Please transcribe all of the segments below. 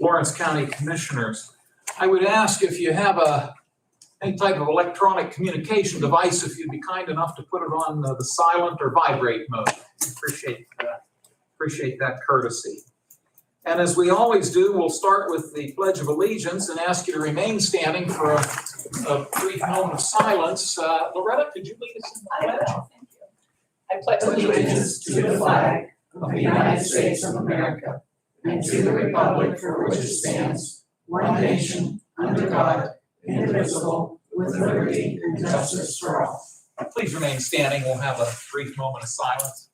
Lawrence County Commissioners. I would ask if you have any type of electronic communication device, if you'd be kind enough to put it on the silent or vibrate mode. Appreciate that courtesy. And as we always do, we'll start with the Pledge of Allegiance and ask you to remain standing for a brief moment of silence. Loretta, could you lead us in the pledge? Thank you. I pledge allegiance to the flag of the United States of America and to the republic for which it stands, one nation, under God, indivisible, with liberty and justice for all. Please remain standing. We'll have a brief moment of silence.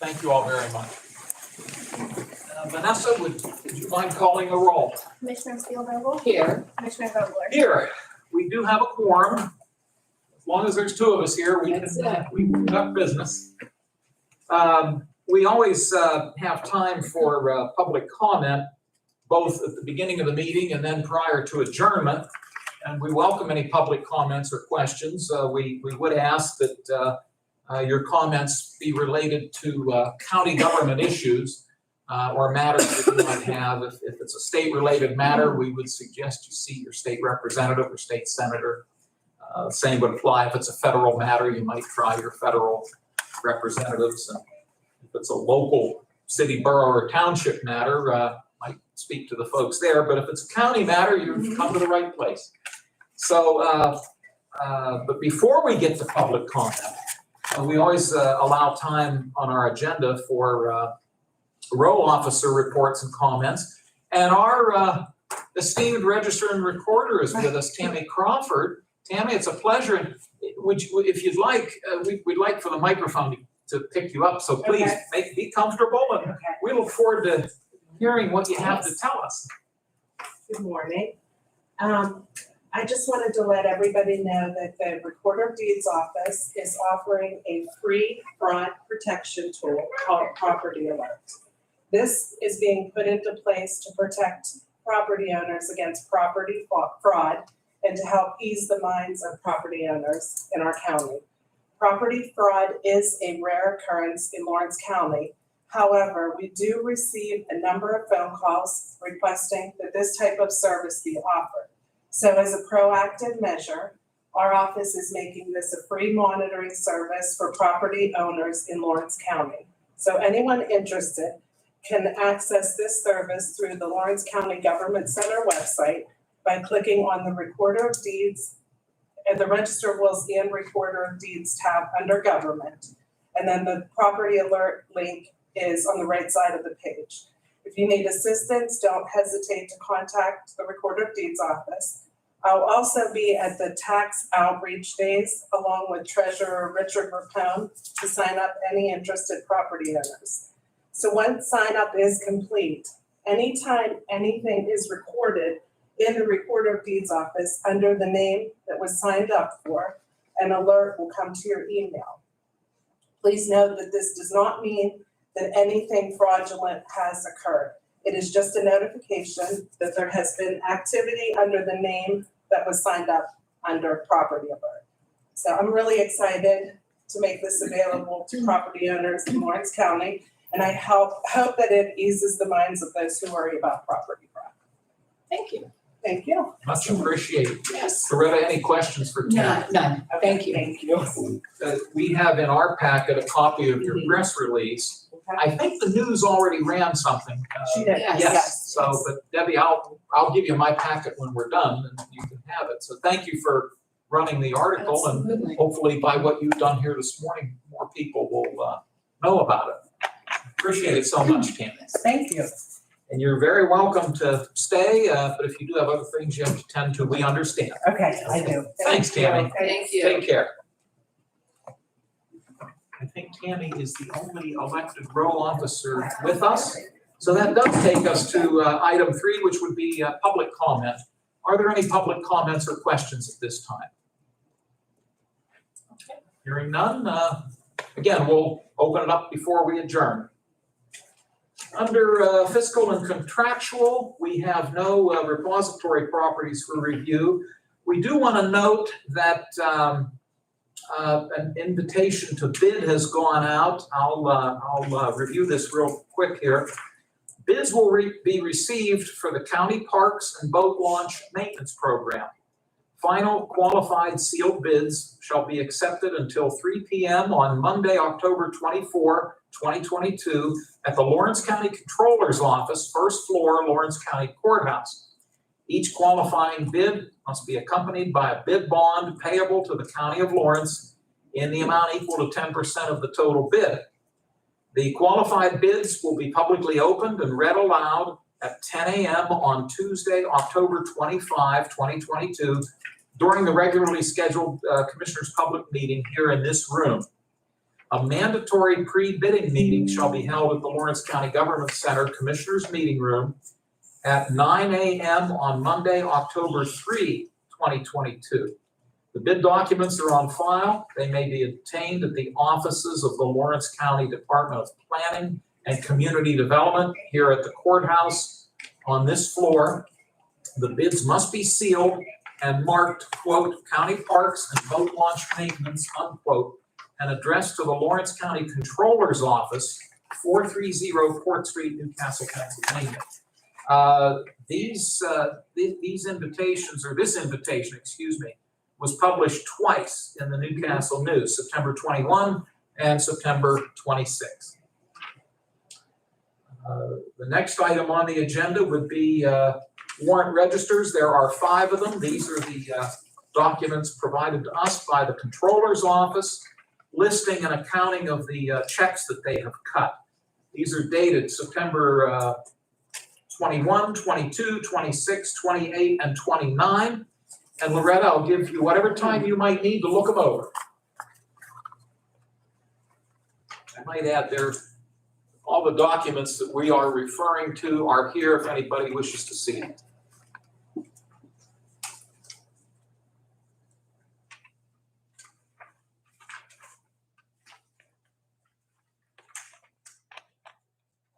Thank you all very much. Vanessa, would you mind calling a roll? Commissioner Steelvogel? Here. Commissioner Vogler? Here, we do have a quorum. As long as there's two of us here, we conduct business. We always have time for public comment, both at the beginning of the meeting and then prior to adjournment. And we welcome any public comments or questions. We would ask that your comments be related to county government issues or matters that you might have. If it's a state-related matter, we would suggest you see your state representative or state senator. Same would apply if it's a federal matter. You might try your federal representatives. And if it's a local city, borough, or township matter, might speak to the folks there. But if it's a county matter, you've come to the right place. So, but before we get to public comment, we always allow time on our agenda for roll officer reports and comments. And our esteemed registrar and recorder is with us, Tammy Crawford. Tammy, it's a pleasure. And if you'd like, we'd like for the microphone to pick you up. So please be comfortable, and we look forward to hearing what you have to tell us. Good morning. I just wanted to let everybody know that the Recorder of Deeds office is offering a free fraud protection tool called Property Alert. This is being put into place to protect property owners against property fraud and to help ease the minds of property owners in our county. Property fraud is a rare occurrence in Lawrence County. However, we do receive a number of phone calls requesting that this type of service be offered. So as a proactive measure, our office is making this a free monitoring service for property owners in Lawrence County. So anyone interested can access this service through the Lawrence County Government Center website by clicking on the Recorder of Deeds and the Register of Wills and Recorder of Deeds tab under Government. And then the Property Alert link is on the right side of the page. If you need assistance, don't hesitate to contact the Recorder of Deeds office. I'll also be at the tax outreach days along with Treasurer Richard Rapone to sign up any interested property owners. So once sign up is complete, anytime anything is recorded in the Recorder of Deeds office under the name that was signed up for, an alert will come to your email. Please note that this does not mean that anything fraudulent has occurred. It is just a notification that there has been activity under the name that was signed up under Property Alert. So I'm really excited to make this available to property owners in Lawrence County, and I hope that it eases the minds of those who worry about property fraud. Thank you. Thank you. Much appreciated. Yes. Loretta, any questions for Tammy? None. Thank you. Thank you. We have in our packet a copy of your press release. I think the news already ran something. She did. Yes. So, but Debbie, I'll give you my packet when we're done, and you can have it. So thank you for running the article, Absolutely. and hopefully by what you've done here this morning, more people will know about it. Appreciate it so much, Tammy. Thank you. And you're very welcome to stay, but if you do have other things you have to tend to, we understand. Okay, I do. Thanks, Tammy. Thank you. Take care. I think Tammy is the only elected roll officer with us. So that does take us to item 3, which would be public comment. Are there any public comments or questions at this time? Okay. Hearing none, again, we'll open it up before we adjourn. Under fiscal and contractual, we have no repository properties for review. We do want to note that An invitation to bid has gone out. I'll review this real quick here. Bids will be received for the county parks and boat launch maintenance program. Final qualified sealed bids shall be accepted until 3 p.m. on Monday, October 24, 2022 at the Lawrence County Controller's Office, first floor, Lawrence County Courthouse. Each qualifying bid must be accompanied by a bid bond payable to the County of Lawrence in the amount equal to 10% of the total bid. The qualified bids will be publicly opened and read aloud at 10 a.m. on Tuesday, October 25, 2022, during the regularly scheduled Commissioners' Public Meeting here in this room. A mandatory pre-bidding meeting shall be held at the Lawrence County Government Center Commissioners' Meeting Room at 9 a.m. on Monday, October 3, 2022. The bid documents are on file. They may be obtained at the offices of the Lawrence County Department of Planning and Community Development here at the courthouse on this floor. The bids must be sealed and marked, quote, County Parks and Boat Launch Maintenance, unquote, and addressed to the Lawrence County Controller's Office, 430 Port Street, Newcastle, Pennsylvania. These invitations, or this invitation, excuse me, was published twice in the Newcastle News, September 21 and September 26. The next item on the agenda would be warrant registers. There are 5 of them. These are the documents provided to us by the Controller's Office, listing and accounting of the checks that they have cut. These are dated September 21, 22, 26, 28, and 29. And Loretta, I'll give you whatever time you might need to look them over. I might add there, all the documents that we are referring to are here if anybody wishes to see them.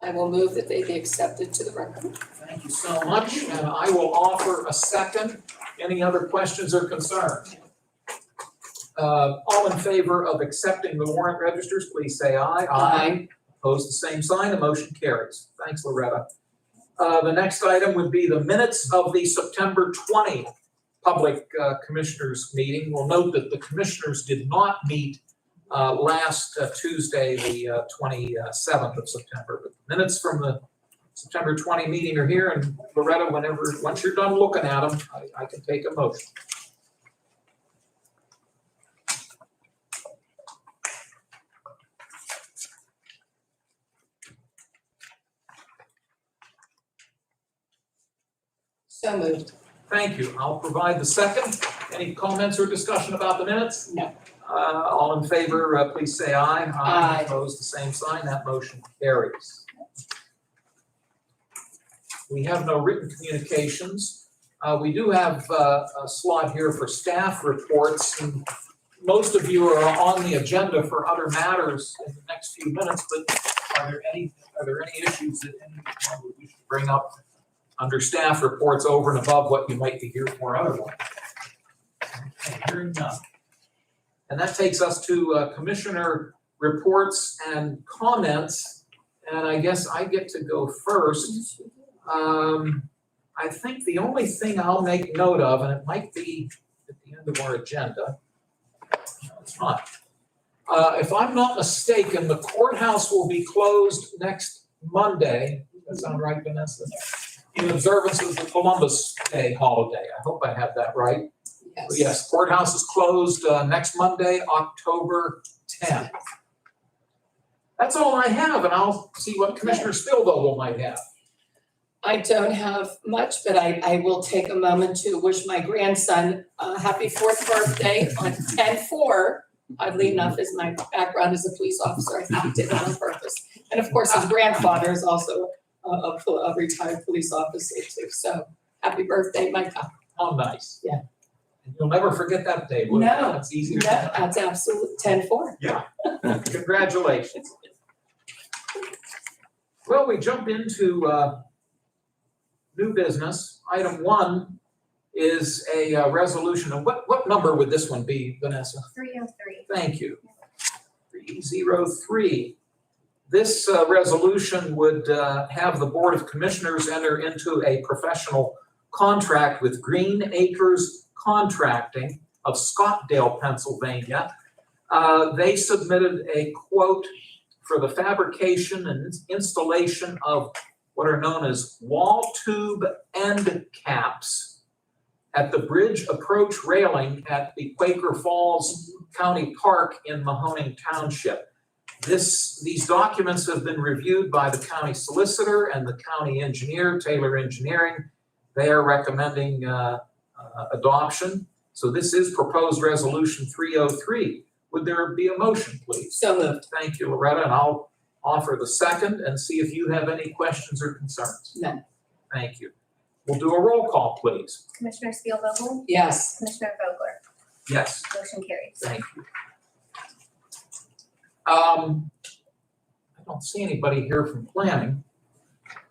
I will move that they be accepted to the record. Thank you so much, and I will offer a second. Any other questions or concerns? All in favor of accepting the warrant registers, please say aye. Aye. Opposed, the same sign. The motion carries. Thanks, Loretta. The next item would be the minutes of the September 20 Public Commissioners meeting. We'll note that the commissioners did not meet last Tuesday, the 27th of September. But the minutes from the September 20 meeting are here, and Loretta, once you're done looking at them, I can take a motion. So moved. Thank you. I'll provide the second. Any comments or discussion about the minutes? No. All in favor, please say aye. Aye. Opposed, the same sign. That motion carries. We have no written communications. We do have a slot here for staff reports, and most of you are on the agenda for other matters in the next few minutes, but are there any issues that anyone we should bring up under staff reports over and above what you might be here for otherwise? Okay, hearing none. And that takes us to commissioner reports and comments, and I guess I get to go first. I think the only thing I'll make note of, and it might be at the end of our agenda, no, it's not. If I'm not mistaken, the courthouse will be closed next Monday. Does that sound right, Vanessa? In observance of the Columbus Day holiday. I hope I have that right. Yes. Yes, courthouse is closed next Monday, October 10th. That's all I have, and I'll see what Commissioner Spillvogel might have. I don't have much, but I will take a moment to wish my grandson a happy 4th birthday on 10/4. Oddly enough, as my background as a police officer, I think he did it on purpose. And of course, his grandfather is also a retired police officer too. So happy birthday, Micah. How nice. Yeah. And you'll never forget that day, will you? No. That's easy. No, that's absolute 10/4. Yeah. Congratulations. Well, we jump into new business. Item 1 is a resolution. And what number would this one be, Vanessa? 303. Thank you. 303. This resolution would have the Board of Commissioners enter into a professional contract with Green Acres Contracting of Scottdale, Pennsylvania. They submitted a quote for the fabrication and installation of what are known as wall tube end caps at the bridge approach railing at the Quaker Falls County Park in Mahoning Township. These documents have been reviewed by the county solicitor and the county engineer, Taylor Engineering. They are recommending adoption. So this is proposed resolution 303. Would there be a motion, please? So moved. Thank you, Loretta, and I'll offer the second and see if you have any questions or concerns. None. Thank you. We'll do a roll call, please. Commissioner Spielvogel, Yes. Commissioner Vogler, Yes, motion carries. thank you. I don't see anybody here from planning,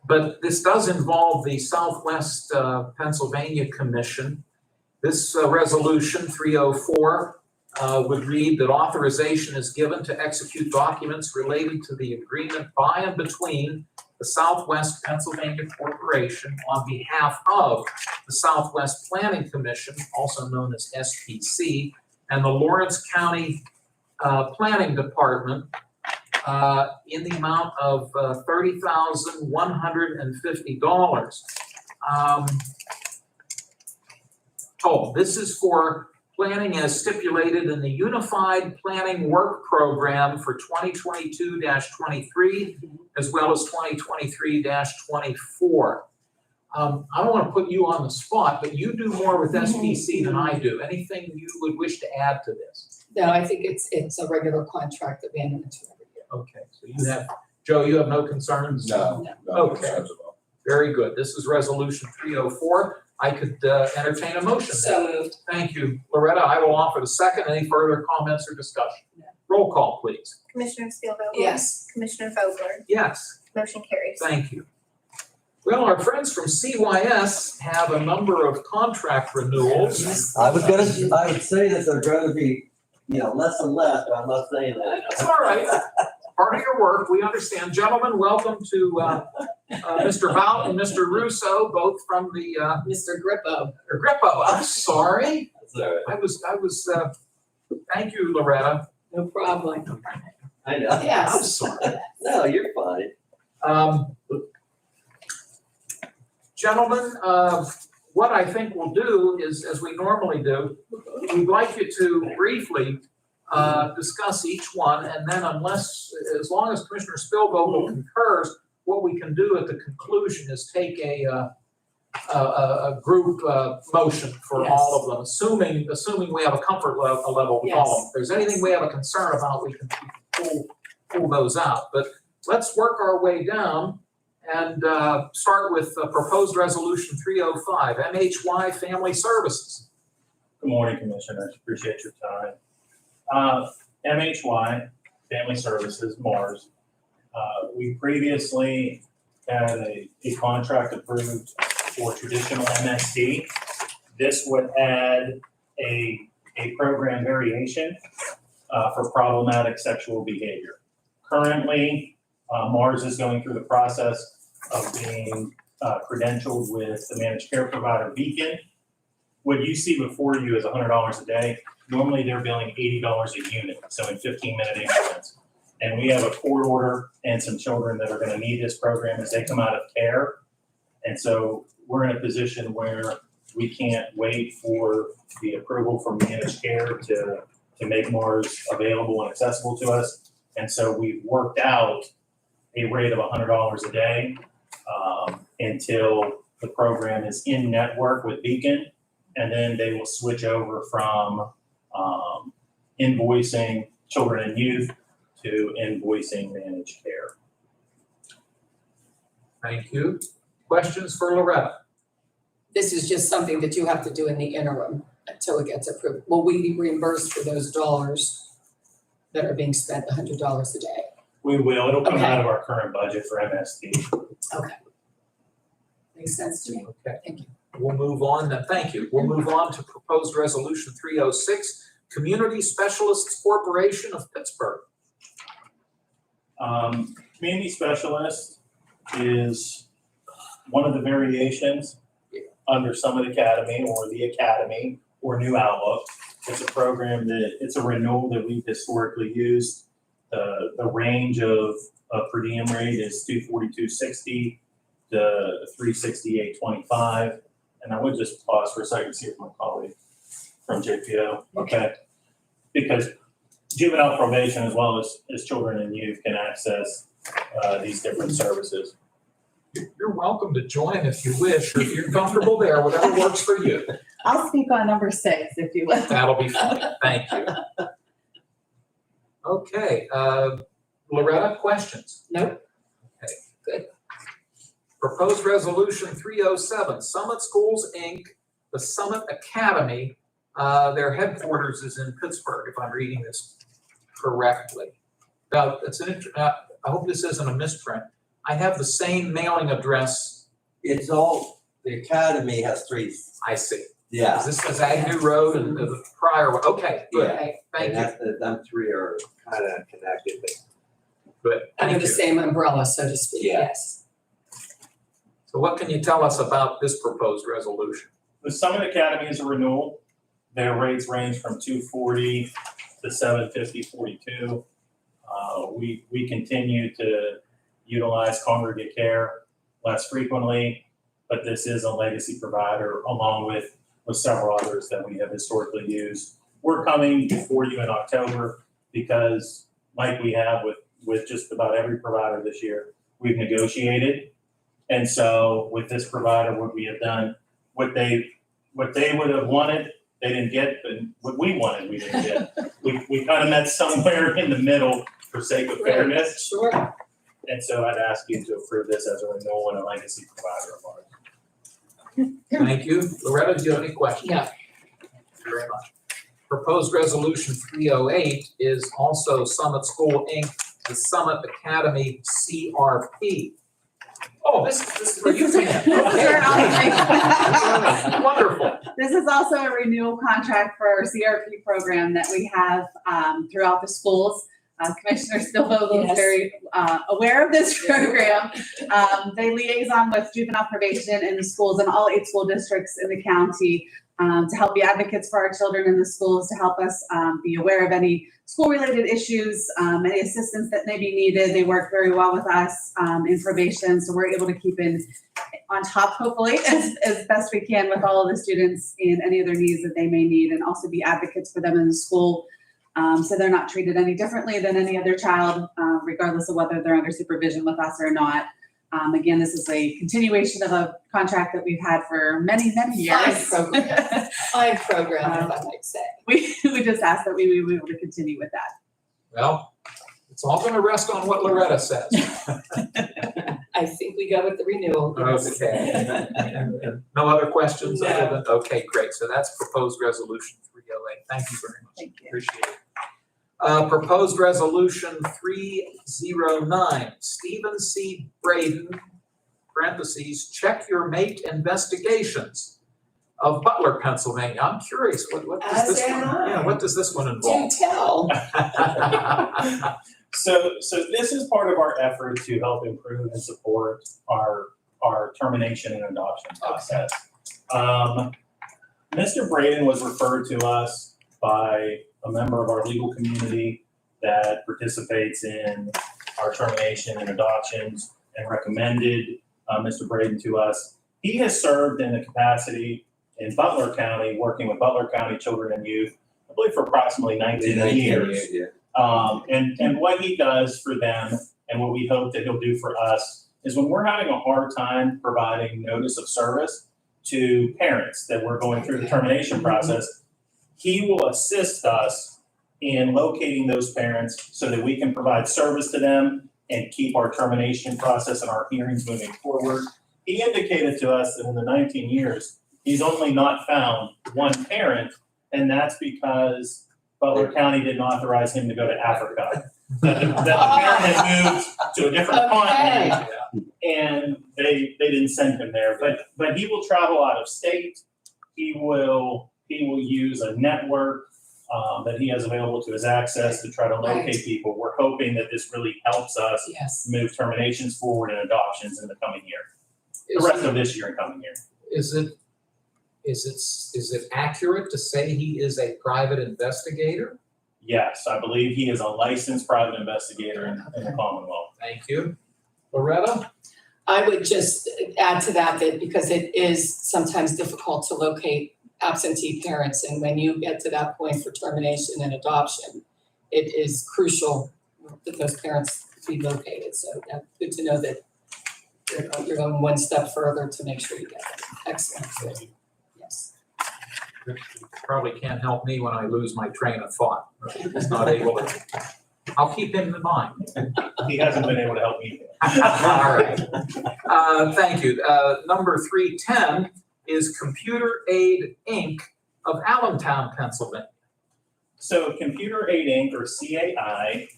but this does involve the Southwest Pennsylvania Commission. This resolution 304 would read that authorization is given to execute documents relating to the agreement by and between the Southwest Pennsylvania Corporation on behalf of the Southwest Planning Commission, also known as SPC, and the Lawrence County Planning Department in the amount of $30,150. This is for planning as stipulated in the Unified Planning Work Program for 2022-23, as well as 2023-24. I don't want to put you on the spot, but you do more with SPC than I do. Anything you would wish to add to this? No, I think it's a regular contract that we enter into every year. Okay, so you have, Joe, you have no concerns? No. Okay. concerns at all. Very good. This is resolution 304. I could entertain a motion. So moved. Thank you, Loretta. I will offer the second. Any further comments or discussion? No. Roll call, please. Commissioner Spielvogel, Yes. Commissioner Vogler, Yes, motion carries. thank you. Well, our friends from CYS have a number of contract renewals. I would say that they're going to be, less and less, but I'm not saying that. That's all right. Part of your work, we understand. Gentlemen, welcome to Mr. Bout and Mr. Russo, both from the Mr. Grippo. Grippo. I'm sorry. That's all right. I was. Thank you, Loretta. No problem. I know. I'm Yes. sorry. No, you're fine. Gentlemen, what I think we'll do is, as we normally do, we'd like you to briefly discuss each one, and then as long as Commissioner Spielvogel concurs, what we can do at the conclusion is take a group motion for all of them, assuming we have a comfort level with all of them. Yes. If there's anything we have a concern about, we can pull those out. But let's work our way down and start with proposed resolution 305, MHY Family Services. Good morning, Commissioners. Appreciate your time. MHY, Family Services, Mars. We previously had a contract approved for traditional MSD. This would add a program variation for problematic sexual behavior. Currently, Mars is going through the process of being credentialed with the managed care provider Beacon. What you see before you is $100 a day. Normally they're billing $80 a unit, so in 15-minute increments. And we have a court order and some children that are going to need this program as they come out of care. And so we're in a position where we can't wait for the approval from managed care to make Mars available and accessible to us. And so we've worked out a rate of $100 a day until the program is in network with Beacon. And then they will switch over from invoicing children and youth to invoicing managed care. Thank you. Questions for Loretta? This is just something that you have to do in the interim until it gets approved. Will we be reimbursed for those dollars that are being spent, $100 a day? We will. It'll come Okay. out of our current budget for MSD. Okay. Makes sense to me. Okay. Thank you. We'll move on. Thank you. We'll move on to proposed resolution 306, Community Specialists Corporation of Pittsburgh. Community specialist is one of the variations under Summit Academy or the Academy or New Outlook. It's a program it's a renewal that we've historically used. The range of per diem rate is $242.60 to $368.25. And I would just pause for a second to see if my colleague from JPO, okay? Because juvenile probation as well as children and youth can access these different services. You're welcome to join if you wish, or if you're comfortable there, whatever works for you. I'll speak on number 6, if you will. That'll be fine. Thank you. Okay, Loretta, questions? Nope. Okay, good. Proposed Resolution 307, Summit Schools, Inc., the Summit Academy, their headquarters is in Pittsburgh, if I'm reading this correctly. Now, I hope this isn't a misprint. I have the same mailing address. It's all, the academy has 3, I see. yeah. This is Agnew Road and the prior one. Okay, good. Yeah. Thank And you. that's, them 3 are kind of connected, but Good. Under Thank the you. same umbrella, so to speak, Yeah. yes. So what can you tell us about this proposed resolution? The Summit Academy is a renewal. Their rates range from $240 to $750.42. We continue to utilize congregate care less frequently, but this is a legacy provider along with several others that we have historically used. We're coming before you in October because, like we have with just about every provider this year, we've negotiated. And so with this provider, what we have done, what they would have wanted, they didn't get, and what we wanted, we didn't get. We kind of met somewhere in the middle for sake of fairness. Sure. And so I'd ask you to approve this as a renewal and a legacy provider of ours. Thank you. Loretta, do you have any questions? No. Thank you very much. Proposed Resolution 308 is also Summit School, Inc., the Summit Academy CRP. Oh, this is where you came in. Okay. Wonderful. This is also a renewal contract for our CRP program that we have throughout the schools. Commissioner Stillvogel is Yes. very aware of this program. They liaison with juvenile probation in the schools in all 8 school districts in the county to help be advocates for our children in the schools, to help us be aware of any school-related issues, any assistance that may be needed. They work very well with us in probation, so we're able to keep on top, hopefully, as best we can with all of the students in any of their needs that they may need, and also be advocates for them in the school. So they're not treated any differently than any other child, regardless of whether they're under supervision with us or not. Again, this is a continuation of a contract that we've had for many, many Fine years. program. Fine program, if I might say. We just ask that we be able to continue with that. Well, it's all going to rest on what Loretta says. I think we go with the renewal. yes. Okay. And no other questions other than, okay, great. So that's Proposed Resolution 308. Thank you very much. Thank you. Appreciate it. Proposed Resolution 309, Stephen C. Braden, parentheses, check your mate investigations of Butler, Pennsylvania. I'm curious, what does As this am one, I. yeah, what does this one Do involve? tell. So this is part of our effort to help improve and support our termination and adoption process. Mr. Braden was referred to us by a member of our legal community that participates in our termination and adoptions and recommended Mr. Braden to us. He has served in the capacity in Butler County, working with Butler County children and youth, I believe for approximately 19 years. And what he does for them and what we hope that he'll do for us is when we're having a hard time providing notice of service to parents that we're going through the termination process, he will assist us in locating those parents so that we can provide service to them and keep our termination process and our hearings moving forward. He indicated to us that in the 19 years, he's only not found one parent, and that's because Butler County didn't authorize him to go to Africa. That the parent had moved to a different continent, and they didn't send him there. But he will travel out of state. He will use a network that he has available to his access to try to locate Right. people. We're hoping that this really helps us Yes. move terminations forward and adoptions in the coming year, the Is rest of this year and coming year. is it accurate to say he is a private investigator? Yes, I believe he is a licensed private investigator in the Commonwealth. Thank you. Loretta? I would just add to that because it is sometimes difficult to locate absentee parents. And when you get to that point for termination and adoption, it is crucial that those parents be located. So good to know that you're going one step further to make sure you get it. Excellent. Good. Yes. You probably can't help me when I lose my train of thought. He's not able to. I'll keep him in mind. He hasn't been able to help me. All right. Thank you. Number 310 is Computer Aid, Inc. of Allentown, Pennsylvania. So Computer Aid Inc. or CAI,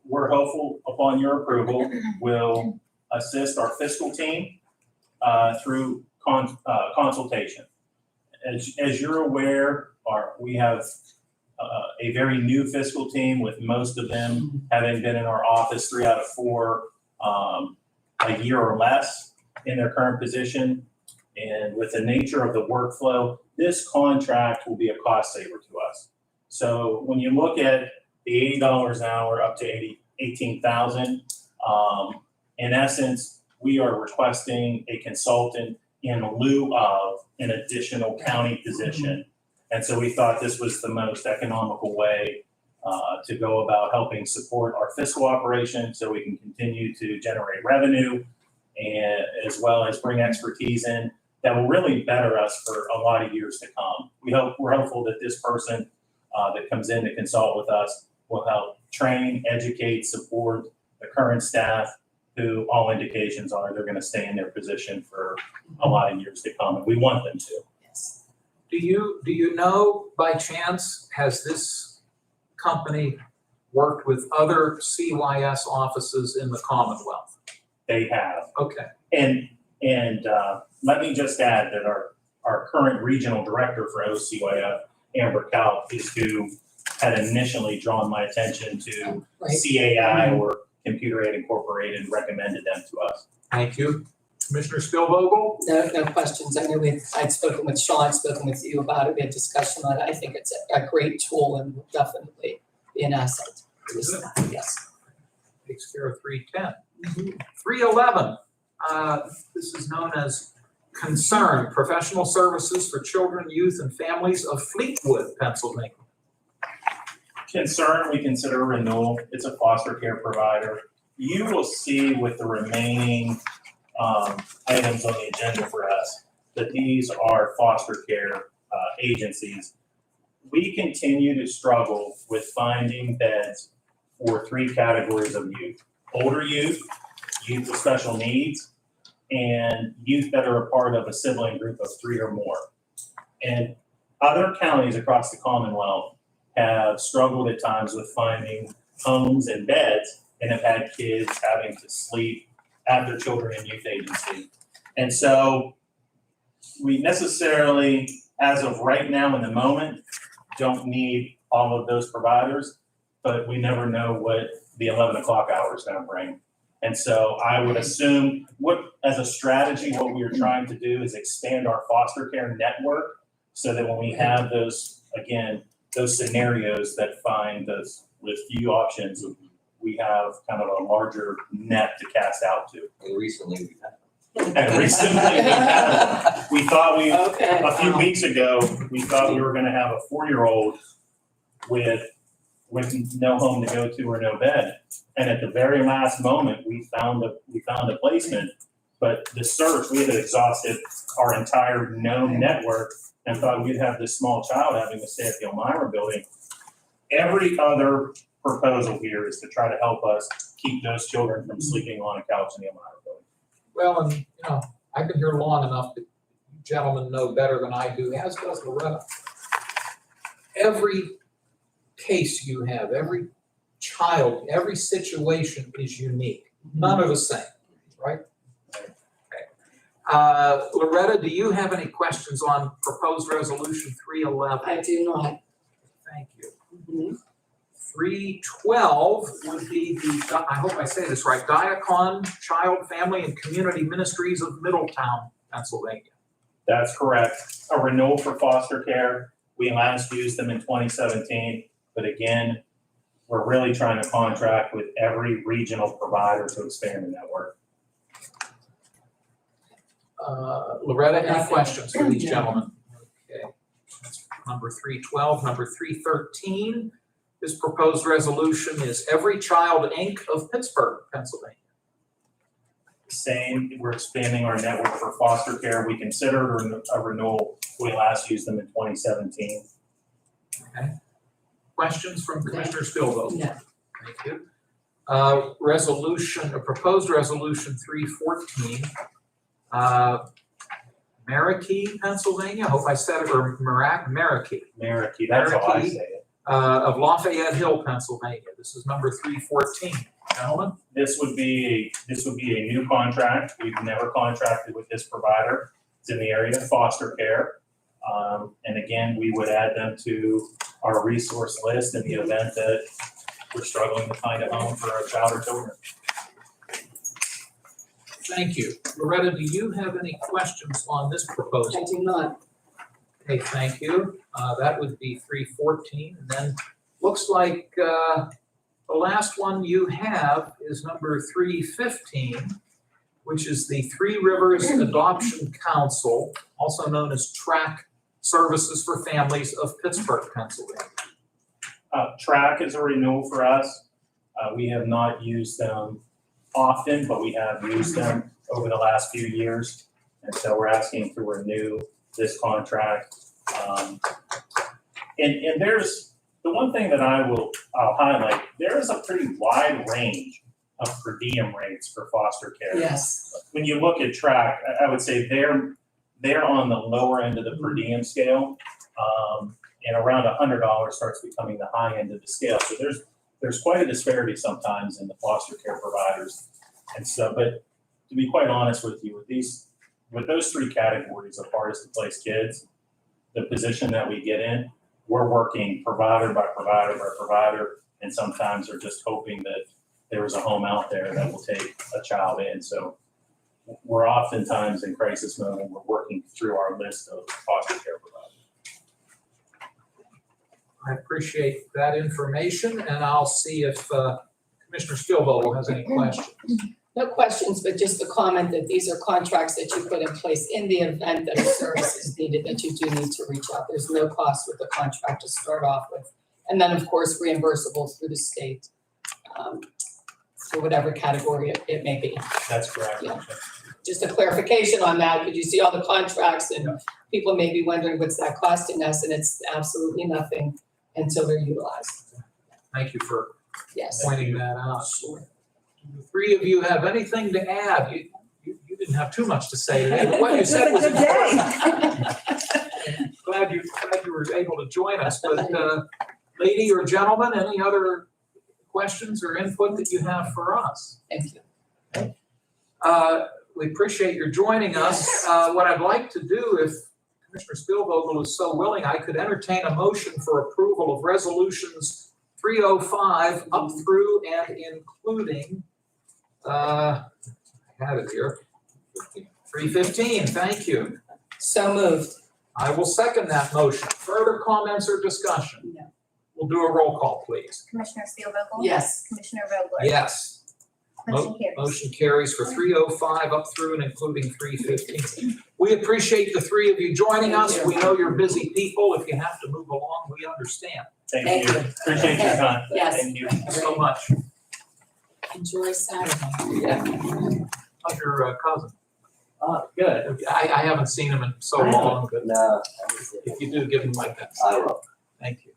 we're hopeful upon your approval, will assist our fiscal team through consultation. As you're aware, we have a very new fiscal team, with most of them having been in our office 3 out of 4 a year or less in their current position. And with the nature of the workflow, this contract will be a cost saver to us. So when you look at the $80 an hour up to $18,000, in essence, we are requesting a consultant in lieu of an additional county position. And so we thought this was the most economical way to go about helping support our fiscal operation so we can continue to generate revenue, and as well as bring expertise in that will really better us for a lot of years to come. We're hopeful that this person that comes in to consult with us will help train, educate, support the current staff, who all indications are they're going to stay in their position for a lot of years to come, and we want them to. Yes. Do you know, by chance, has this company worked with other CYS offices in the Commonwealth? They have. Okay. And let me just add that our current regional director for OCYF, Amber Kalk, is who had initially drawn my attention to Right. CAI or Computer Aid Incorporated and recommended them to us. Thank you. Commissioner Spielvogel? No questions. I know I'd spoken with Sean, I'd spoken with you about it. We had discussion on it. I think it's a great tool and will definitely be an asset. Yes. Takes care of 310. 311, this is known as Concern, Professional Services for Children, Youth, and Families of Fleetwood, Pennsylvania. Concern, we consider a renewal. It's a foster care provider. You will see with the remaining items on the agenda for us that these are foster care agencies. We continue to struggle with finding beds for 3 categories of youth: older youth, youth with special needs, and youth that are a part of a sibling group of 3 or more. And other counties across the Commonwealth have struggled at times with finding homes and beds, and have had kids having to sleep at their children and youth agency. And so we necessarily, as of right now in the moment, don't need all of those providers, but we never know what the 11 o'clock hour is going to bring. And so I would assume as a strategy, what we are trying to do is expand our foster care network so that when we have those scenarios that find us with few options, we have kind of a larger net to cast out to. And recently we had. We thought Okay. a few weeks ago, we thought we were gonna have a 4-year-old with no home to go to or no bed. And at the very last moment, we found a placement, but the search, we had exhausted our entire known network and thought we'd have this small child having to stay at the Elmira building. Every other proposal here is to try to help us keep those children from sleeping on a couch in the Elmira building. Well, and I've been here long enough that you gentlemen know better than I do, as does Loretta. Every case you have, every child, every situation is unique. None are the same, right? Okay. Loretta, do you have any questions on proposed resolution 311? I do not. Thank you. 312 would be the, I hope I say this right, Diacon Child, Family, and Community Ministries of Middletown, Pennsylvania. That's correct. A renewal for foster care. We last used them in 2017, but again, we're really trying to contract with every regional provider to expand the network. Loretta, any questions for these gentlemen? Okay, that's number 312. Number 313, this proposed resolution is Every Child, Inc. of Pittsburgh, Pennsylvania. Same, we're expanding our network for foster care. We considered a renewal. We last used them in 2017. Okay. Questions from Commissioner Spielvogel? No. Thank you. A proposed resolution 314, Marikey, Pennsylvania, I hope I said it, or Marikey, Marikey, that's how I say it. of Lafayette Hill, Pennsylvania. This is number 314. Gentlemen? This would be a new contract. We've never contracted with this provider. It's in the area of foster care. And again, we would add them to our resource list in the event that we're struggling to find a home for a child or children. Thank you. Loretta, do you have any questions on this proposal? I do not. Okay, thank you. That would be 314. And then looks like the last one you have is number 315, which is the Three Rivers Adoption Council, also known as TRAC Services for Families of Pittsburgh, Pennsylvania. TRAC is a renewal for us. We have not used them often, but we have used them over the last few years. And so we're asking to renew this contract. And there's the one thing that I'll highlight, there is a pretty wide range of per diem rates for foster care. Yes. When you look at TRAC, I would say they're on the lower end of the per diem scale. And around $100 starts becoming the high end of the scale. So there's quite a disparity sometimes in the foster care providers. And so, but to be quite honest with you, with those three categories of hardest to place kids, the position that we get in, we're working provider by provider by provider, and sometimes they're just hoping that there is a home out there that will take a child in. So we're oftentimes in crisis mode when we're working through our list of foster care providers. I appreciate that information, and I'll see if Commissioner Spielvogel has any questions. No questions, but just a comment that these are contracts that you put in place in the event that a service is needed, that you do need to reach out. There's no cost with the contract to start off with. And then, of course, reimbursable through the state for whatever category it may be. That's correct. Yeah. Just a clarification on that, because you see all the contracts and people may be wondering what's that costing us, and it's absolutely nothing until they're utilized. Thank you for Yes. pointing that out. Do the three of you have anything to add? You didn't have too much to say today, but what you said was important. Glad you were able to join us, but lady or gentleman, any other questions or input that you have for us? Thank you. We appreciate your joining us. What I'd like to do, if Commissioner Spielvogel is so willing, I could entertain a motion for approval of resolutions 305 up through and including, I have it here, 315, thank you. So moved. I will second that motion. Further comments or discussion? No. We'll do a roll call, please. Commissioner Spielvogel? Yes. Commissioner Vogler? Yes. Motion carries. Motion carries for 305 up through and including 315. We appreciate the three of you joining us. We know you're busy people. If you have to move along, we understand. Thank Thank you. you. Appreciate your time. Yes. Thank you. Thank you so much. Enjoy Saturday. Yeah. How's your cousin? Good. I haven't seen him in so long, but No, if you do, give him my best. I will. Thank you.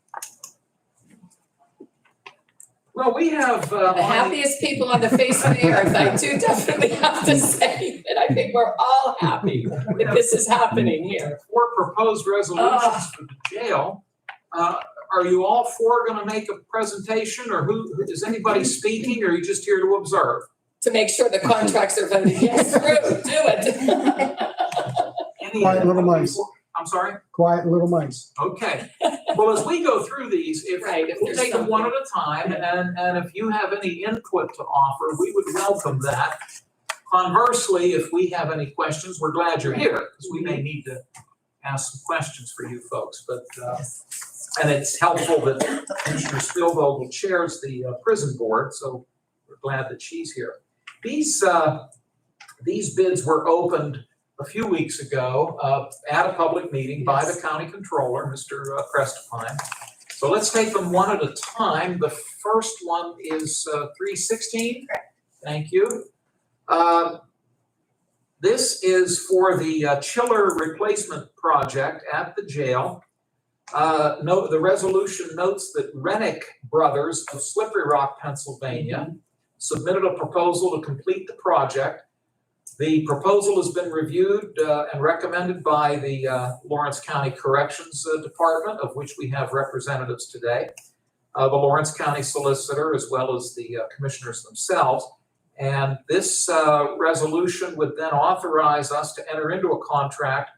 Well, we have. The happiest people on the face of the earth, I do definitely have to say that I think we're all happy that this is happening here. 4 proposed resolutions for the jail. Are you all 4 going to make a presentation, or is anybody speaking, or are you just here to observe? To make sure the contracts are voted yes through, do it. Any- Quiet little mice. I'm sorry? quiet little mice. Okay. Well, as we go through these, Right, if we'll there's take them one at something. a time, and if you have any input to offer, we would welcome that. Conversely, if we have any questions, we're glad you're here, because we may need to ask some questions for you folks, but, and it's helpful that Commissioner Spielvogel chairs the prison board, so we're glad that she's here. These bids were opened a few weeks ago at a public meeting by the county controller, Mr. Prestipine. So let's take them one at a time. The first one is 316. Thank you. This is for the chiller replacement project at the jail. The resolution notes that Rennick Brothers of Slippery Rock, Pennsylvania, submitted a proposal to complete the project. The proposal has been reviewed and recommended by the Lawrence County Corrections Department, of which we have representatives today, the Lawrence County Solicitor, as well as the commissioners themselves. And this resolution would then authorize us to enter into a contract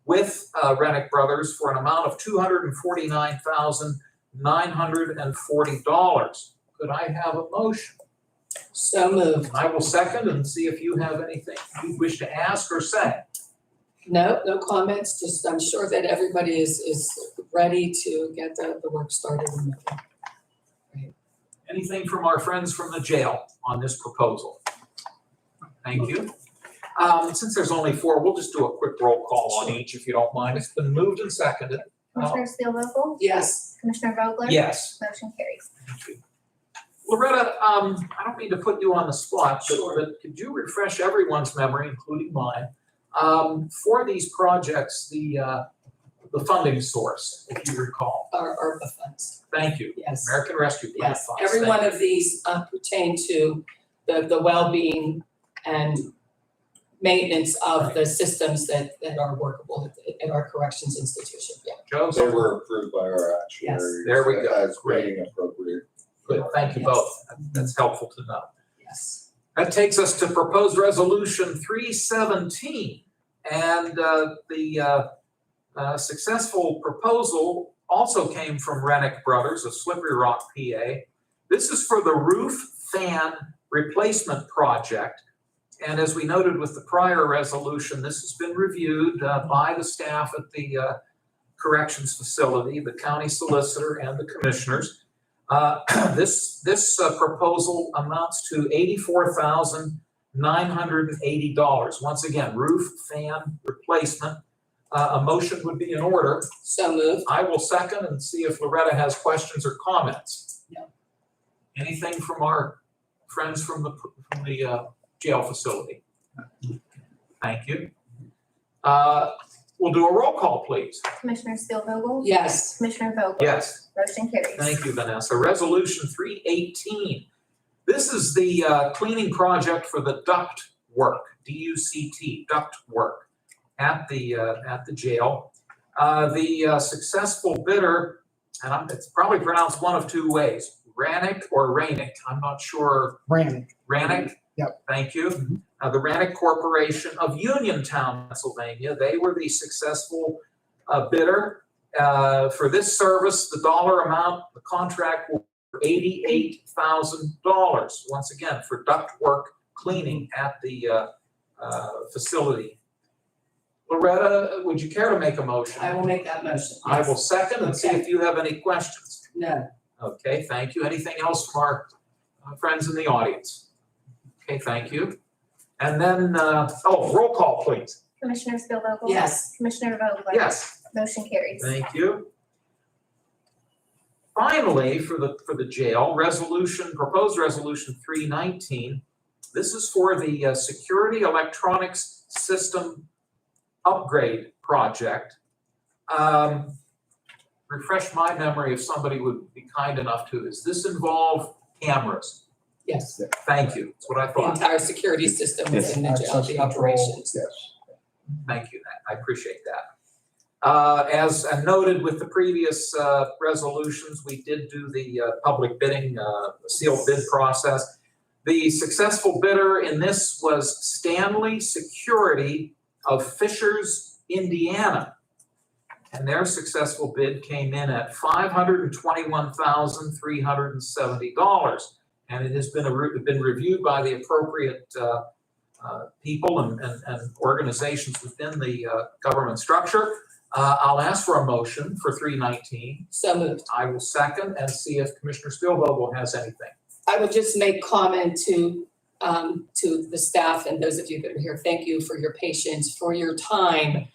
with Rennick Brothers for an amount of $249,940. Could I have a motion? So moved. I will second and see if you have anything you wish to ask or say. No comments, just I'm sure that everybody is ready to get the work started. Anything from our friends from the jail on this proposal? Thank you. Since there's only four, we'll just do a quick roll call on each, if you don't mind. It's been moved and seconded. Commissioner Spielvogel? Yes. Commissioner Vogler? Yes. Motion carries. Thank you. Loretta, I don't mean to put you on the spot, but could you refresh everyone's memory, including mine, for these projects, the funding source, if you recall? Our ARPA funds, Thank you. yes. American Rescue Plan Yes, funds. every Thank one you. of these pertain to the well-being and maintenance of the systems that are workable at our corrections institution. Yeah. Joe, They were approved by our actuaries. There we go. As rating appropriate. good. Thank you Yes. both. That's helpful to know. Yes. That takes us to proposed resolution 317. And the successful proposal also came from Rennick Brothers of Slippery Rock, PA. This is for the roof fan replacement project. And as we noted with the prior resolution, this has been reviewed by the staff at the corrections facility, the county solicitor, and the commissioners. This proposal amounts to $84,980. Once again, roof fan replacement. A motion would be in order. So moved. I will second and see if Loretta has questions or comments. No. Anything from our friends from the jail facility? Thank you. We'll do a roll call, please. Commissioner Spielvogel? Yes. Commissioner Vogler? Yes. Motion carries. Thank you, Vanessa. Resolution 318. This is the cleaning project for the duct work, DUCT, duct work at the jail. The successful bidder, and it's probably pronounced one of two ways, Rannick or Rainick. I'm not sure. Brandon. Rannick? Yep. Thank you. The Rannick Corporation of Uniontown, Pennsylvania. They were the successful bidder. For this service, the dollar amount, the contract will be $88,000. Once again, for duct work cleaning at the facility. Loretta, would you care to make a motion? I will make that motion. I will second and see if you have any questions. No. Okay, thank you. Anything else from our friends in the audience? Okay, thank you. And then, roll call, please. Commissioner Spielvogel? Yes. Commissioner Vogler? Yes, Motion carries. thank you. Finally, for the jail, proposed resolution 319. This is for the security electronics system upgrade project. Refresh my memory if somebody would be kind enough to. Does this involve cameras? Yes. Thank you. That's what I The thought. entire security system within the jail, the operations. Yes. Thank you. I appreciate that. As noted with the previous resolutions, we did do the public bidding, sealed bid process. The successful bidder in this was Stanley Security of Fishers, Indiana. And their successful bid came in at $521,370. And it has been reviewed by the appropriate people and organizations within the government structure. I'll ask for a motion for 319. So moved. I will second and see if Commissioner Spielvogel has anything. I would just make comment to the staff and those of you that are here. Thank you for your patience, for your time.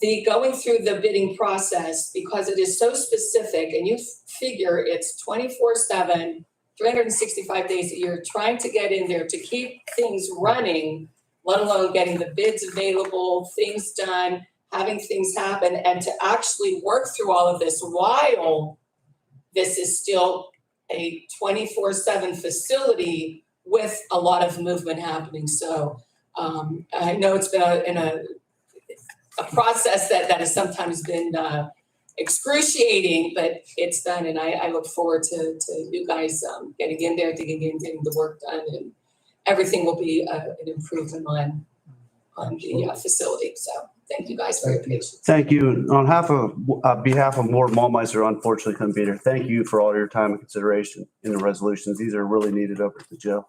The going through the bidding process, because it is so specific and you figure it's 24/7, 365 days a year, trying to get in there to keep things running, let alone getting the bids available, things done, having things happen, and to actually work through all of this while this is still a 24/7 facility with a lot of movement happening. So I know it's been a process that has sometimes been excruciation, but it's done, and I look forward to you guys getting in there, digging in, getting the work done, and everything will be an improvement on the facility. So thank you guys for your patience. Thank you. On behalf of Ward Malmeister, unfortunately couldn't be there. Thank you for all your time and consideration in the resolutions. These are really needed over at the jail.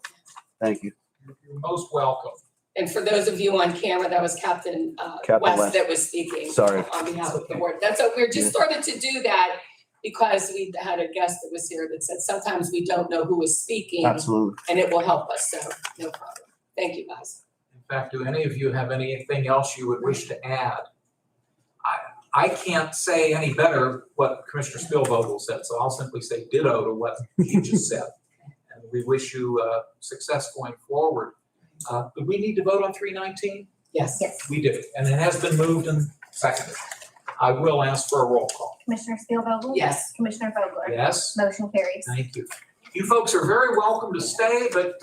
Thank you. You're most welcome. And for those of you on camera, that was Captain West. West that was speaking. Sorry. On behalf of the board. We're just started to do that because we had a guest that was here that said sometimes we don't know who is speaking. Absolutely. And it will help us, so no problem. Thank you, guys. In fact, do any of you have anything else you would wish to add? I can't say any better what Commissioner Spielvogel said, so I'll simply say ditto to what he just said. And we wish you success going forward. Do we need to vote on 319? Yes. Yes. We do, and it has been moved and seconded. I will ask for a roll call. Commissioner Spielvogel? Yes. Commissioner Vogler? Yes? Motion carries. Thank you. You folks are very welcome to stay, but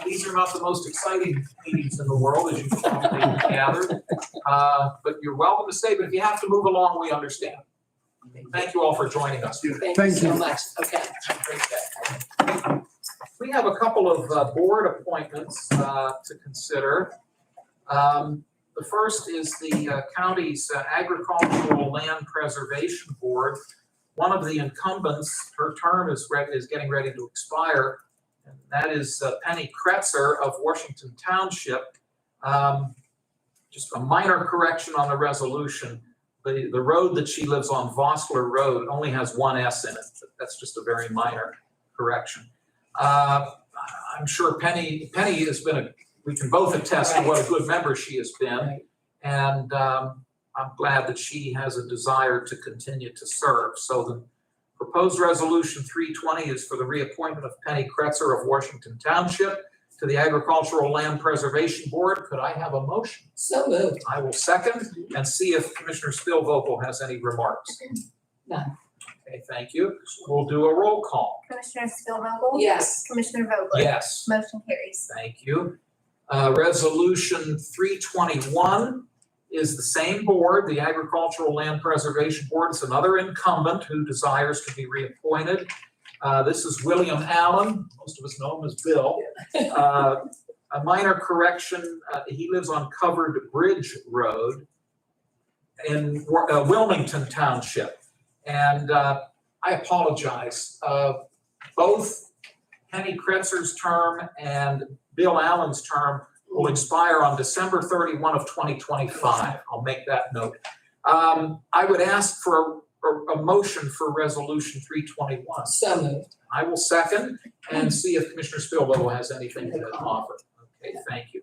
these are not the most exciting meetings in the world, as you've probably gathered. But you're welcome to stay, but if you have to move along, we understand. Thank you all for joining us. Thank you so much. Okay. Have a great day. We have a couple of board appointments to consider. The first is the county's Agricultural Land Preservation Board. One of the incumbents, her term is getting ready to expire, and that is Penny Kretzer of Washington Township. Just a minor correction on the resolution. The road that she lives on, Vossler Road, only has one S in it. That's just a very minor correction. I'm sure Penny has been we can both attest to what a good member she has been. And I'm glad that she has a desire to continue to serve. So the proposed resolution 320 is for the reappointment of Penny Kretzer of Washington Township to the Agricultural Land Preservation Board. Could I have a motion? So moved. I will second and see if Commissioner Spielvogel has any remarks. None. Okay, thank you. We'll do a roll call. Commissioner Spielvogel? Yes. Commissioner Vogler? Yes. Motion carries. Thank you. Resolution 321 is the same board, the Agricultural Land Preservation Board. It's another incumbent who desires to be reappointed. This is William Allen. Most of us know him as Bill. A minor correction, he lives on Covered Bridge Road in Wilmington Township. And I apologize. Both Penny Kretzer's term and Bill Allen's term will expire on December 31 of 2025. I'll make that note. I would ask for a motion for resolution 321. So moved. I will second and see if Commissioner Spielvogel has anything to offer. Okay, thank you.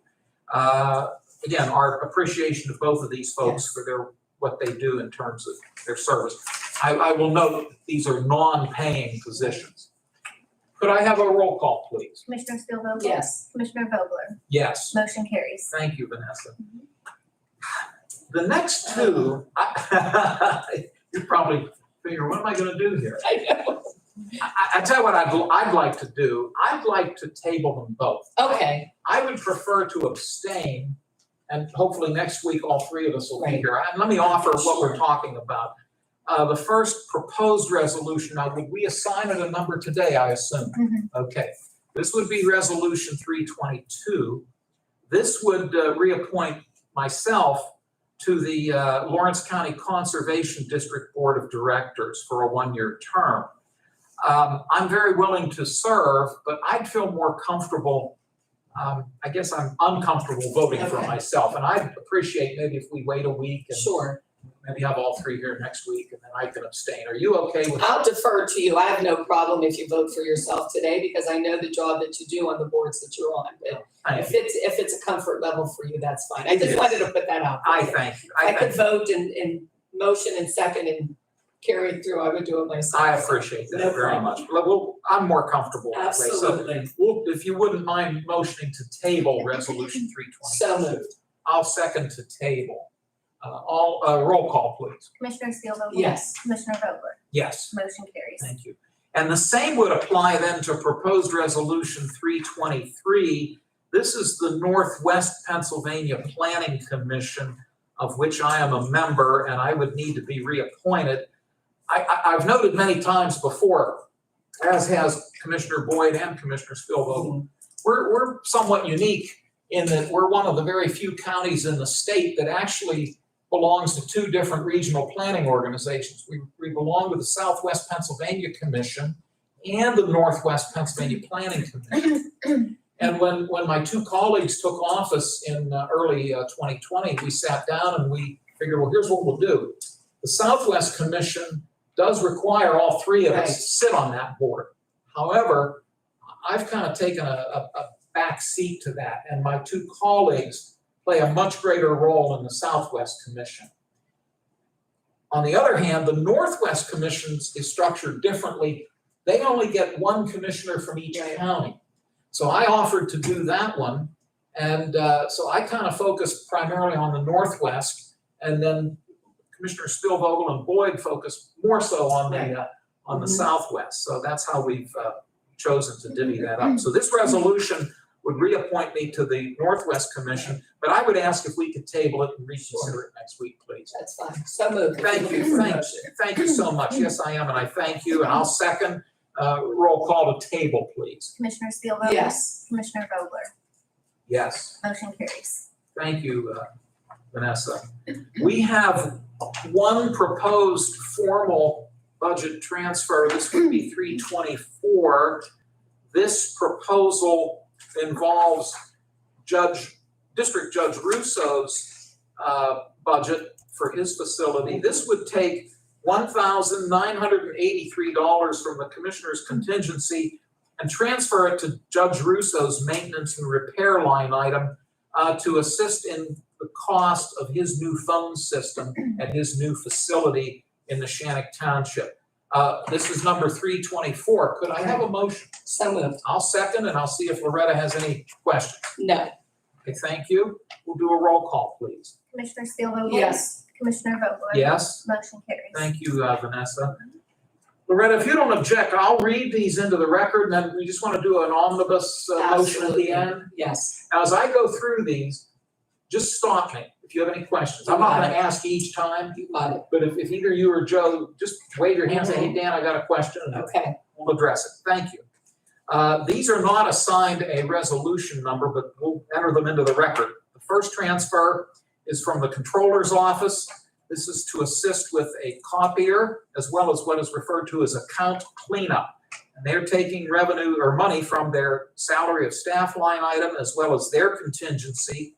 Again, our appreciation of both of these folks for what they do in terms of their service. I will note these are non-paying positions. Could I have a roll call, please? Commissioner Spielvogel? Yes. Commissioner Vogler? Yes. Motion carries. Thank you, Vanessa. The next two, you probably figure, what am I going to do here? I know. I tell you what I'd like to do. I'd like to table them both. Okay. I would prefer to abstain, and hopefully next week all three of us will be Right. here. And let me offer what we're talking about. The first proposed resolution, now would we assign it a number today, I assume? Okay. This would be resolution 322. This would reappoint myself to the Lawrence County Conservation District Board of Directors for a one-year term. I'm very willing to serve, but I'd feel more comfortable, I guess I'm uncomfortable voting for Okay. myself. And I'd appreciate maybe if we wait a week and Sure. maybe have all three here next week and then I can abstain. Are you okay with that? I'll defer to you. I have no problem if you vote for yourself today because I know the job that you do on the boards that you're on. But Thank if you. it's a comfort level for you, that's fine. I just Yes. wanted to put that out. I there. thank you. I could vote and motion and second and carry it through. I would do it myself. I appreciate No that very problem. much. Well, I'm more comfortable that way. So Absolutely. if you wouldn't mind motioning to table Resolution 320. So moved. I'll second to table. Roll call, please. Commissioner Spielvogel? Yes. Commissioner Vogler? Yes, Motion carries. thank you. And the same would apply then to proposed Resolution 323. This is the Northwest Pennsylvania Planning Commission, of which I am a member, and I would need to be reappointed. I've noted many times before, as has Commissioner Boyd and Commissioner Spielvogel, we're somewhat unique in that we're one of the very few counties in the state that actually belongs to two different regional planning organizations. We belong to the Southwest Pennsylvania Commission and the Northwest Pennsylvania Planning Commission. And when my two colleagues took office in early 2020, we sat down and we figured, well, here's what we'll do. The Southwest Commission does require all three of us to sit on that board. However, I've kind of taken a back seat to that, and my two colleagues play a much greater role in the Southwest Commission. On the other hand, the Northwest Commission is structured differently. They only get one commissioner from each county. So I offered to do that one, and so I kind of focused primarily on the Northwest, and then Commissioner Spielvogel and Boyd focused more so on the Southwest. So that's how we've chosen to divvy that up. So this resolution would reappoint me to the Northwest Commission, but I would ask if we could table it and reconsider it next week, please. That's fine. So moved. Thank you, thank you so much. Yes, I am, and I thank you, and I'll second. Roll call to table, please. Commissioner Spielvogel? Yes. Commissioner Vogler? Yes. Motion carries. Thank you, Vanessa. We have one proposed formal budget transfer. This would be 324. This proposal involves District Judge Russo's budget for his facility. This would take $1,983 from the commissioner's contingency and transfer it to Judge Russo's maintenance and repair line item to assist in the cost of his new phone system at his new facility in Neshannock Township. This is number 324. Could I have a motion? So moved. I'll second, and I'll see if Loretta has any questions. No. Okay, thank you. We'll do a roll call, please. Commissioner Spielvogel? Yes. Commissioner Vogler? Yes? Motion carries. Thank you, Vanessa. Loretta, if you don't object, I'll read these into the record, and then we just want to do an omnibus motion at Absolutely. the end. Yes. Now, as I go through these, just stop me if you have any questions. I'm not going to ask each time, You got it. but if either you or Joe, just wave your hand, say, hey, Dan, I got a question, and Okay. we'll address it. Thank you. These are not assigned a resolution number, but we'll enter them into the record. The first transfer is from the Controller's Office. This is to assist with a copier as well as what is referred to as account cleanup. And they're taking revenue or money from their salary of staff line item as well as their contingency.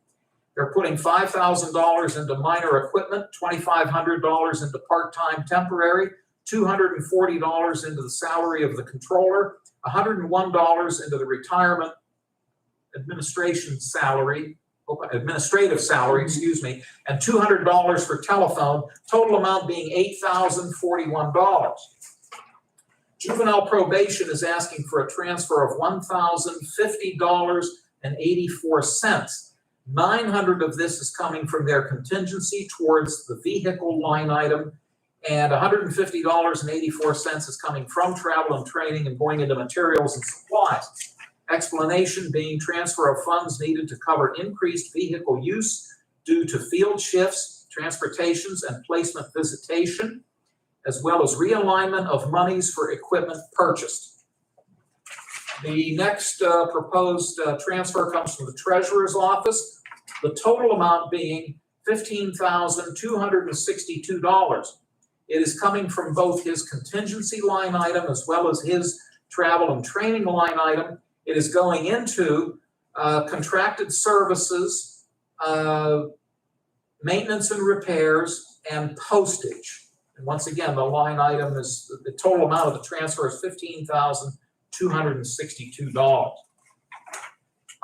They're putting $5,000 into minor equipment, $2,500 into part-time temporary, $240 into the salary of the controller, $101 into the retirement administrative salary, and $200 for telephone, total amount being $8,041. Juvenile probation is asking for a transfer of $1,050.84. $900 of this is coming from their contingency towards the vehicle line item, and $150.84 is coming from travel and training and going into materials and supplies. Explanation being transfer of funds needed to cover increased vehicle use due to field shifts, transportations, and placement visitation, as well as realignment of monies for equipment purchased. The next proposed transfer comes from the Treasurer's Office, the total amount being $15,262. It is coming from both his contingency line item as well as his travel and training line item. It is going into contracted services, maintenance and repairs, and postage. And once again, the line item is, the total amount of the transfer is $15,262.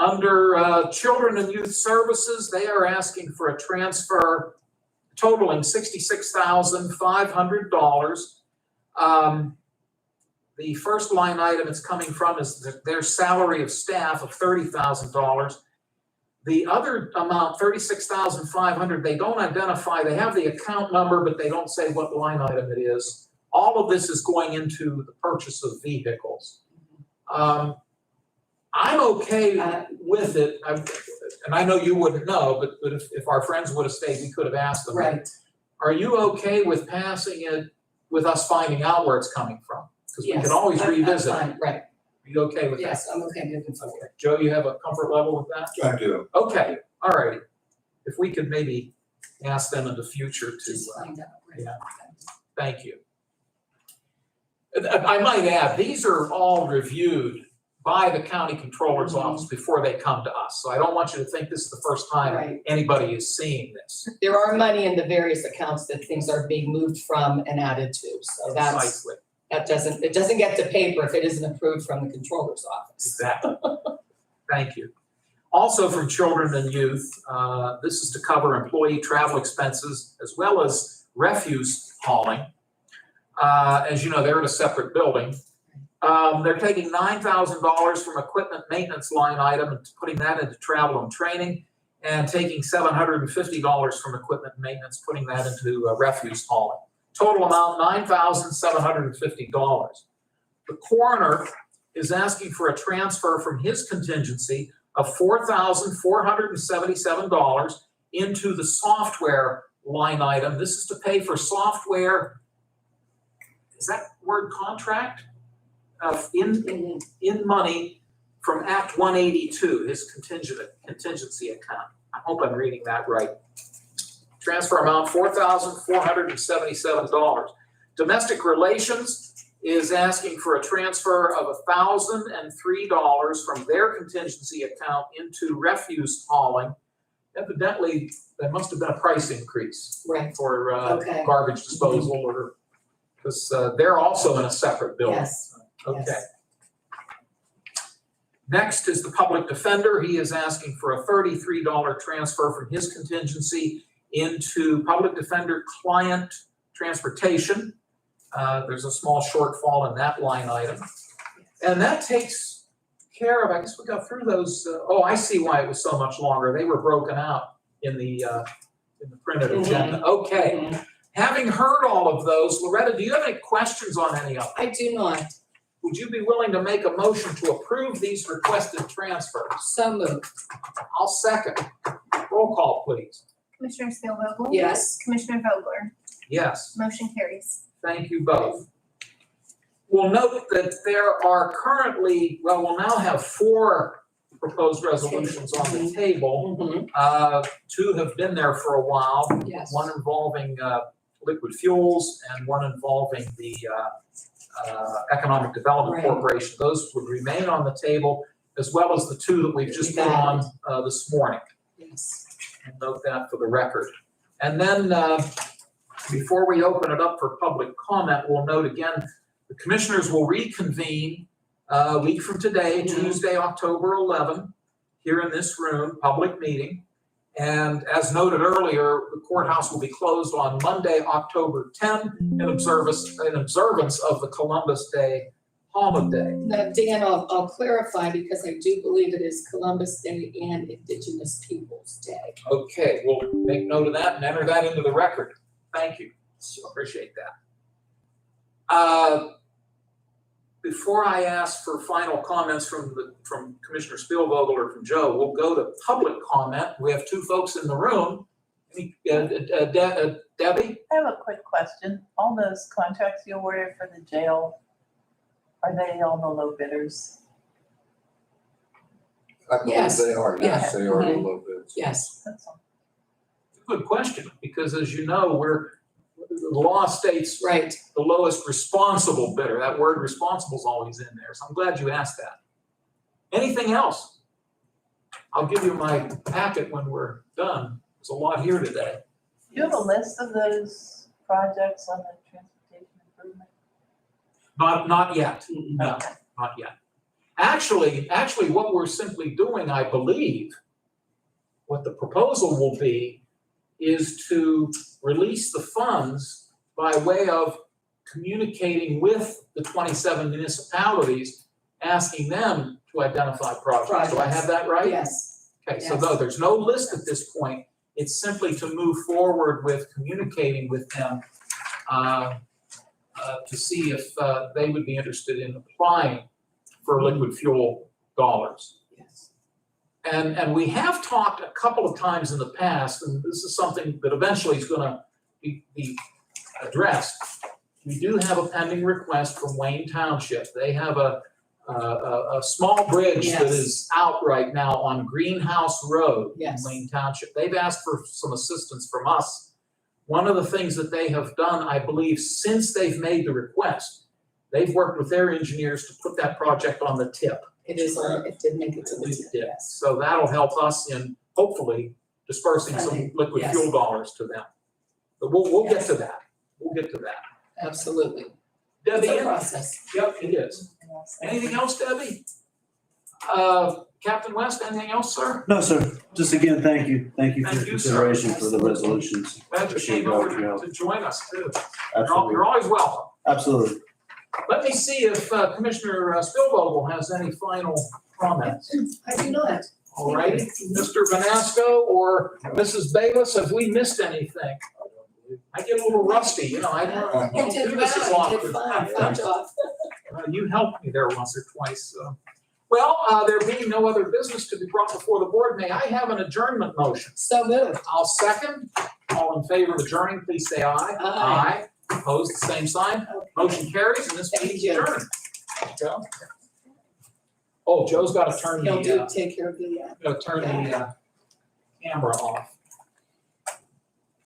Under Children and Youth Services, they are asking for a transfer totaling $66,500. The first line item it's coming from is their salary of staff of $30,000. The other amount, $36,500, they don't identify. They have the account number, but they don't say what line item it is. All of this is going into the purchase of vehicles. I'm okay with it, and I know you wouldn't know, but if our friends would have stayed, we could have asked them. Right. Are you okay with passing it, with us finding out where it's coming from? Because we Yes, can always I'm revisit. Are fine, right, you okay with that? yes, I'm okay moving forward. Joe, you have a comfort level with that? I do. Okay, all right. If we could maybe ask them in the future to, Just find out, right. yeah. Thank you. I might add, these are all reviewed by the county controller's office before they come to us. So I don't want you to think this is the first time Right. anybody is seeing this. There are money in the various accounts that things are being moved from and added to, so Precisely. it doesn't get to paper if it isn't approved from the controller's office. Exactly. Thank you. Also from Children and Youth, this is to cover employee travel expenses as well as refuse hauling. As you know, they're in a separate building. They're taking $9,000 from equipment maintenance line item and putting that into travel and training, and taking $750 from equipment maintenance, putting that into refuse hauling. Total amount, $9,750. The coroner is asking for a transfer from his contingency of $4,477 into the software line item. This is to pay for software, is that word contract? In money from Act 182, his contingency account. I hope I'm reading that right. Transfer amount, $4,477. Domestic Relations is asking for a transfer of $1,003 from their contingency account into refuse hauling. Evidently, there must have been a price increase Right, for Okay. garbage disposal, or, because they're also in a separate building. yes, Okay. yes. Next is the public defender. He is asking for a $33 transfer from his contingency into public defender client transportation. There's a small shortfall in that line item. And that takes care of, I guess we got through those. Oh, I see why it was so much longer. They were broken out in the printed agenda. Okay. Having heard all of those, Loretta, do you have any questions on any of them? I do not, Would you be willing to make a motion to approve these requested transfers? so moved, I'll second. Roll call, please. Commissioner Spielvogel? yes, Commissioner Vogler? Yes, Motion carries. thank you both. We'll note that there are currently, well, we'll now have 4 proposed resolutions on the table. Mhm. 2 have been there for a while, yes. one involving liquid fuels and one involving the Economic Development Right. Corporation. Those would remain on the table, as well as the 2 that we've just put on this morning. Yes. And note that for the record. And then, before we open it up for public comment, we'll note again, the commissioners will reconvene a week from today, Tuesday, October 11, here in this room, public meeting. And as noted earlier, the courthouse will be closed on Monday, October 10, in observance of the Columbus Day holiday. Now, Dan, I'll clarify, because I do believe it is Columbus Day and Indigenous Peoples' Day. Okay, we'll make note of that and enter that into the record. Thank you. Appreciate that. Before I ask for final comments from Commissioner Spielvogel or from Joe, we'll go to public comment. We have 2 folks in the room. Debbie? I have a quick question. All those contracts you awarded for the jail, are they all the low bidders? I believe Yes. they are, yes, Yeah. they are a little bit. Yes, That's all. good question, because as you know, the law states Right. the lowest responsible bidder. That word responsible is always in there, so I'm glad you asked that. Anything else? I'll give you my packet when we're done. There's a lot here today. Do you have a list of those projects on the transportation improvement? Not yet, no, not yet. Actually, what we're simply doing, I believe, what the proposal will be is to release the funds by way of communicating with the 27 municipalities, asking them to identify projects. Do I have that right? Yes. Okay, so Yes. no, there's no list at this point. It's simply to move forward with communicating with them to see if they would be interested in applying for liquid fuel dollars. Yes. And we have talked a couple of times in the past, and this is something that eventually is gonna be addressed. We do have a pending request from Wayne Township. They have a small bridge that Yes. is out right now on Greenhouse Road in Yes. Wayne Township. They've asked for some assistance from us. One of the things that they have done, I believe, since they've made the request, they've worked with their engineers to put that project on the tip. It is on, it did make it to the It tip, did. yes. So that'll help us in hopefully dispersing some Funding, liquid yes. fuel dollars to them. But we'll get to that. We'll get to that. Absolutely. Debbie, It's a process. yep, it is. Anything else, Debbie? Captain West, anything else, sir? No, sir. Just again, thank you. Thank you for Thank your you, sir. consideration for the resolutions. Glad you Appreciate came your over help. to join us too. Absolutely. You're always welcome. Absolutely. Let me see if Commissioner Spielvogel has any final comments. I do not. All righty, Mr. Vanasco or Mrs. Bayless, have we missed anything? I get a little rusty, you know, I don't You did do this as well, long. you did fine job. You helped me there once or twice. Well, there being no other business to be brought before the board, may I have an adjournment motion? So moved. I'll second. All in favor of adjourning, please say aye. Aye. Opposed, the same sign. Motion carries and this meeting's Thank you. adjourned. Joe? Oh, Joe's got to turn He'll the, take care of the, camera off.